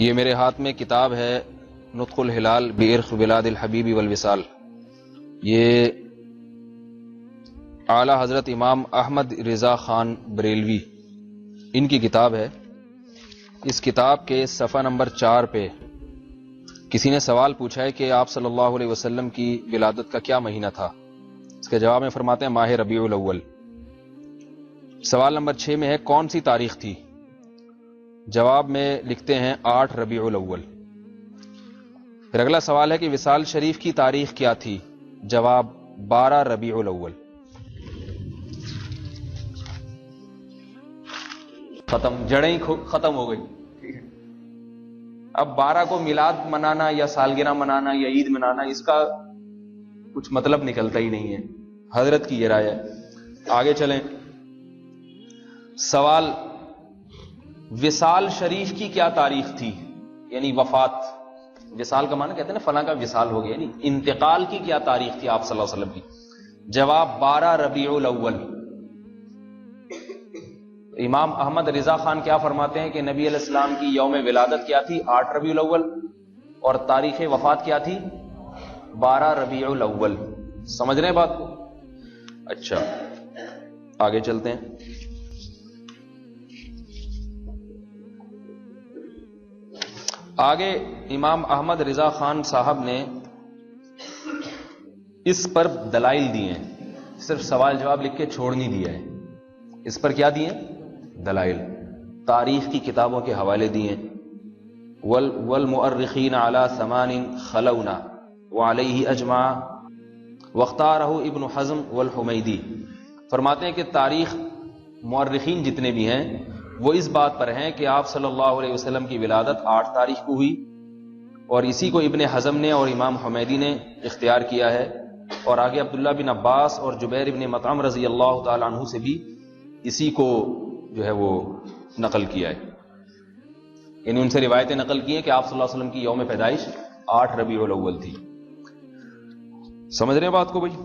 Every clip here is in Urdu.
یہ میرے ہاتھ میں کتاب ہے نطق الہلال بعرق بلاد الحبیب والوصال. یہ اعلیٰ حضرت امام احمد رضا خان بریلوی ان کی کتاب ہے. اس کتاب کے صفحہ نمبر 4 پہ کسی نے سوال پوچھا ہے کہ آپ صلی اللہ علیہ وسلم کی ولادت کا کیا مہینہ تھا. اس کے جواب میں فرماتے ہیں ماہ ربیع الاول. سوال نمبر 6 میں ہے کون سی تاریخ تھی. جواب میں لکھتے ہیں 8 ربیع الاول. پھر اگلا سوال ہے کہ وصال شریف کی تاریخ کیا تھی. جواب 12 ربیع الاول. ختم، جڑیں ختم ہو گئی. اب 12 کو میلاد منانا یا سالگرہ منانا یا عید منانا اس کا کچھ مطلب نکلتا ہی نہیں ہے. حضرت کی یہ رائے ہے. آگے چلیں. سوال وصال شریف کی کیا تاریخ تھی، یعنی وفات. وصال کا معنی کہتے ہیں نا فلاں کا وصال ہو گیا، یعنی انتقال کی کیا تاریخ تھی آپ صلی اللہ علیہ وسلم کی. جواب 12 ربیع الاول. امام احمد رضا خان کیا فرماتے ہیں کہ نبی علیہ السلام کی یوم ولادت کیا تھی 8 ربیع الاول اور تاریخ وفات کیا تھی 12 ربیع الاول. سمجھ رہے ہیں بات کو؟ اچھا آگے چلتے ہیں. آگے امام احمد رضا خان صاحب نے اس پر دلائل دیے ہیں، صرف سوال جواب لکھ کے چھوڑ نہیں دیا ہے. اس پر کیا دیے؟ دلائل. تاریخ کی کتابوں کے حوالے دیے. والمؤرخین علی 8 خلونا وعلیہ اجمع واختارہ ابن حزم والحمیدی. فرماتے ہیں کہ تاریخ مؤرخین جتنے بھی ہیں وہ اس بات پر ہیں کہ آپ صلی اللہ علیہ وسلم کی ولادت 8 تاریخ کو ہوئی اور اسی کو ابن حزم نے اور امام حمیدی نے اختیار کیا ہے. اور آگے عبداللہ بن عباس اور جبیر بن مطعم رضی اللہ تعالی عنہ سے بھی اسی کو جو ہے وہ نقل کیا ہے، یعنی ان سے روایتیں نقل کی ہیں کہ آپ صلی اللہ علیہ وسلم کی یوم پیدائش 8 ربیع الاول تھی. سمجھ رہے ہیں بات کو بھائی؟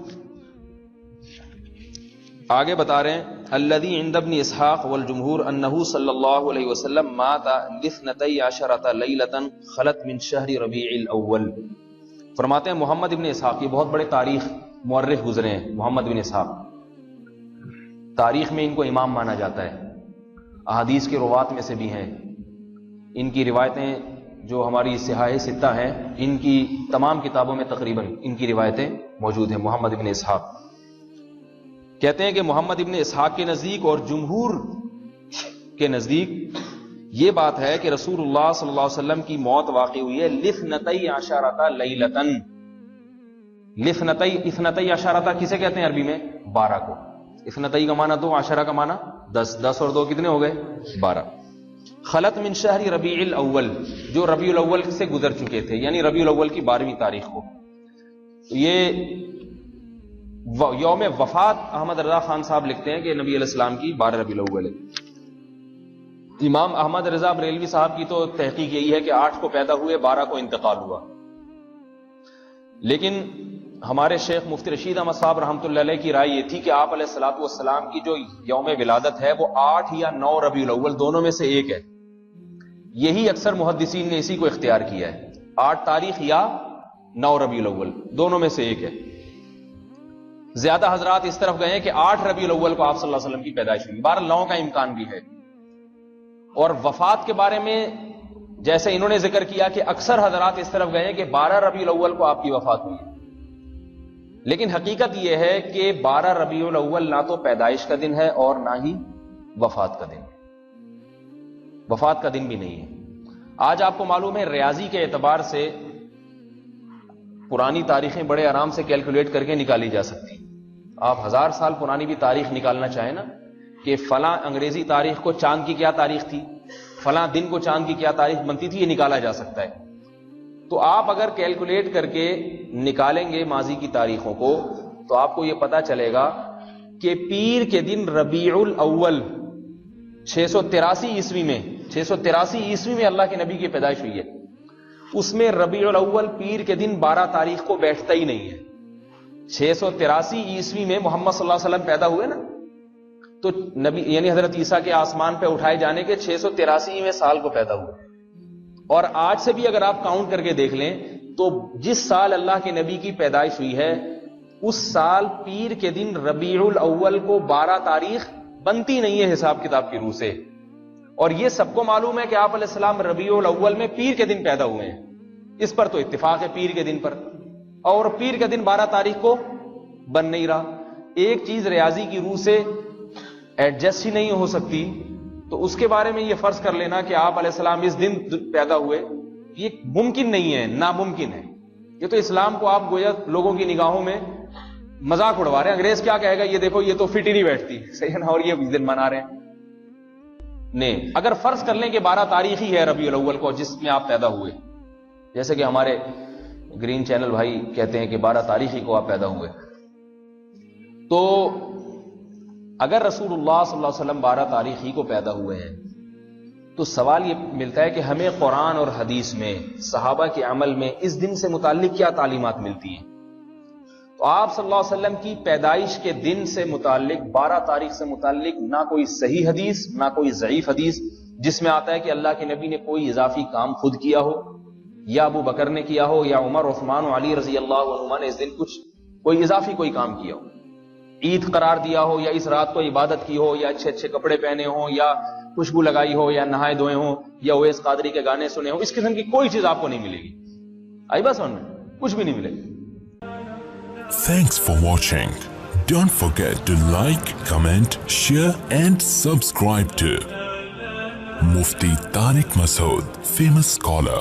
آگے بتا رہے ہیں الذی عند ابن اسحاق والجمہور انہ صلی اللہ علیہ وسلم مات لاثنتی عشرۃ لیلۃ خلت من شہر ربیع الاول. فرماتے ہیں محمد ابن اسحاق، یہ بہت بڑے تاریخ مورخ گزرے ہیں. محمد بن اسحاق تاریخ میں ان کو امام مانا جاتا ہے، احادیث کے روات میں سے بھی ہیں. ان کی روایتیں جو ہماری صحاح ستہ ہیں ان کی تمام کتابوں میں تقریباً ان کی روایتیں موجود ہیں. محمد ابن اسحاق کہتے ہیں کہ محمد ابن اسحاق کے نزدیک اور جمہور کے نزدیک یہ بات ہے کہ رسول اللہ صلی اللہ علیہ وسلم کی موت واقع ہوئی ہے لاثنتی عشرۃ لیلۃ. اثنتی عشرۃ کسے کہتے ہیں عربی میں؟ 12 کو. اثنتی کا معنی 2، عشرہ کا معنی 10. 10 اور 2 کتنے ہو گئے؟ 12. خلط من شہر ربیع الاول، جو ربیع الاول سے گزر چکے تھے، یعنی ربیع الاول کی 12ویں تاریخ کو. یہ یوم وفات احمد رضا خان صاحب لکھتے ہیں کہ نبی علیہ السلام کی 12 ربیع الاول ہے. امام احمد رضا بریلوی صاحب کی تو تحقیق یہی ہے کہ 8 کو پیدا ہوئے، 12 کو انتقال ہوا. لیکن ہمارے شیخ مفتی رشید احمد صاحب رحمۃ اللہ علیہ کی رائے یہ تھی کہ آپ علیہ الصلوۃ والسلام کی جو یوم ولادت ہے وہ 8 یا 9 ربیع الاول دونوں میں سے ایک ہے. یہی اکثر محدثین نے اسی کو اختیار کیا ہے، 8 تاریخ یا 9 ربیع الاول دونوں میں سے ایک ہے. زیادہ حضرات اس طرف گئے ہیں کہ 8 ربیع الاول کو آپ صلی اللہ علیہ وسلم کی پیدائش ہوئی. 12 9 کا امکان بھی ہے. اور وفات کے بارے میں جیسے انہوں نے ذکر کیا کہ اکثر حضرات اس طرف گئے ہیں کہ 12 ربیع الاول کو آپ کی وفات ہوئی ہے. لیکن حقیقت یہ ہے کہ 12 ربیع الاول نہ تو پیدائش کا دن ہے اور نہ ہی وفات کا دن. وفات کا دن بھی نہیں ہے. آج آپ کو معلوم ہے ریاضی کے اعتبار سے پرانی تاریخیں بڑے آرام سے کیلکولیٹ کر کے نکالی جا سکتی. آپ 1000 سال پرانی بھی تاریخ نکالنا چاہیں نا کہ فلاں انگریزی تاریخ کو چاند کی کیا تاریخ تھی، فلاں دن کو چاند کی کیا تاریخ بنتی تھی، یہ نکالا جا سکتا ہے. تو آپ اگر کیلکولیٹ کر کے نکالیں گے ماضی کی تاریخوں کو تو آپ کو یہ پتا چلے گا کہ پیر کے دن ربیع الاول 683 عیسوی میں 683 عیسوی میں اللہ کے نبی کی پیدائش ہوئی ہے. اس میں ربیع الاول پیر کے دن 12 تاریخ کو بیٹھتا ہی نہیں ہے. 683 عیسوی میں محمد صلی اللہ علیہ وسلم پیدا ہوئے نا، تو نبی یعنی حضرت عیسیٰ کے آسمان پہ اٹھائے جانے کے 683ویں سال کو پیدا ہوئے. اور آج سے بھی اگر آپ کاؤنٹ کر کے دیکھ لیں تو جس سال اللہ کے نبی کی پیدائش ہوئی ہے اس سال پیر کے دن ربیع الاول کو 12 تاریخ بنتی نہیں ہے حساب کتاب کی روح سے. اور یہ سب کو معلوم ہے کہ آپ علیہ السلام ربیع الاول میں پیر کے دن پیدا ہوئے ہیں. اس پر تو اتفاق ہے پیر کے دن پر, اور پیر کا دن 12 تاریخ کو بن نہیں رہا. ایک چیز ریاضی کی روح سے ایڈجسٹ ہی نہیں ہو سکتی تو اس کے بارے میں یہ فرض کر لینا کہ آپ علیہ السلام اس دن پیدا ہوئے, یہ ممکن نہیں ہے, ناممکن ہے. یہ تو اسلام کو آپ گویا لوگوں کی نگاہوں میں مذاق اڑوا رہے ہیں. انگریز کیا کہے گا, یہ دیکھو یہ تو فٹ ہی نہیں بیٹھتی, صحیح ہے نا, اور یہ دن منا رہے ہیں. نہیں, اگر فرض کر لیں کہ 12 تاریخ ہی ہے ربیع الاول کو جس میں آپ پیدا ہوئے, جیسے کہ ہمارے گرین چینل بھائی کہتے ہیں کہ 12 تاریخ ہی کو آپ پیدا ہوئے, تو اگر رسول اللہ صلی اللہ علیہ وسلم 12 تاریخ ہی کو پیدا ہوئے ہیں تو سوال یہ ملتا ہے کہ ہمیں قرآن اور حدیث میں صحابہ کے عمل میں اس دن سے متعلق کیا تعلیمات ملتی ہیں. تو آپ صلی اللہ علیہ وسلم کی پیدائش کے دن سے متعلق 12 تاریخ سے متعلق نہ کوئی صحیح حدیث نہ کوئی ضعیف حدیث جس میں آتا ہے کہ اللہ کے نبی نے کوئی اضافی کام خود کیا ہو, یا ابو بکر نے کیا ہو, یا عمر, عثمان و علی رضی اللہ عنہما نے اس دن کچھ کوئی اضافی کوئی کام کیا ہو, عید قرار دیا ہو, یا اس رات کو عبادت کی ہو, یا اچھے اچھے کپڑے پہنے ہوں, یا خوشبو لگائی ہو, یا نہائے دھوئے ہوں, یا اویس قادری کے گانے سنے ہوں. اس قسم کی کوئی چیز آپ کو نہیں ملے گی. آئی بات سمجھ میں, کچھ بھی نہیں ملے گی. Thanks for watching. Don't forget to like, comment, share and subscribe to Mufti Tariq Masood, famous scholar.